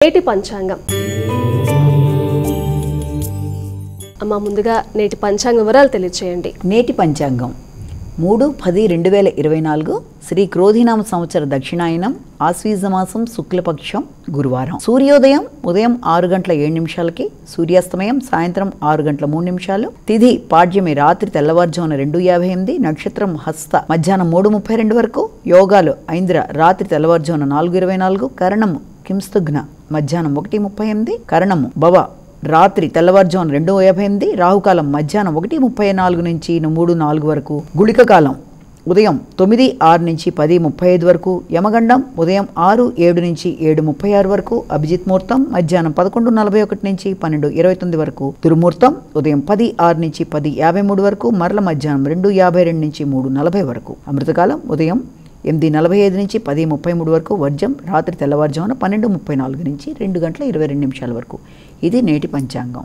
నేటి పంచాంగం. అమ్మ, ముందుగా నేటి పంచాంగం వివరాలు తెలియజేయండి. నేటి పంచాంగం 3/10/2024 శ్రీ క్రోధినామ సంవత్సర దక్షిణాయనం ఆశ్వీజమాసం శుక్లపక్షం గురువారం. సూర్యోదయం ఉదయం 6:07 సూర్యాస్తమయం సాయంత్రం 6:03. తిథి పాడ్యమి రాత్రి తెల్లవారుజామున 2:58. నక్షత్రం హస్త మధ్యాహ్నం 3:32 వరకు. యోగాలు ఐంద్ర రాత్రి తెల్లవారుజామున 4:24. కరణము కింస్తుఘ్న మధ్యాహ్నం 1:38. కరణము భవ రాత్రి తెల్లవారుజామున 2:58. రాహుకాలం మధ్యాహ్నం 1:34 నుంచి 3:04 వరకు. గుళిక కాలం ఉదయం 9:06 నుంచి 10:35 వరకు. యమగండం ఉదయం 6:07 నుంచి 7:36 వరకు. అభిజిత్ ముహూర్తం మధ్యాహ్నం 11:41 నుంచి 12:29 వరకు. దుర్ముహూర్తం ఉదయం 10:06 నుంచి 10:53 వరకు. మరల మధ్యాహ్నం 2:52 నుంచి 3:40 వరకు. అమృతకాలం ఉదయం 8:45 నుంచి 10:33 వరకు. వర్జం రాత్రి తెల్లవారుజామున 12:34 నుంచి 2:22 వరకు. ఇది నేటి పంచాంగం.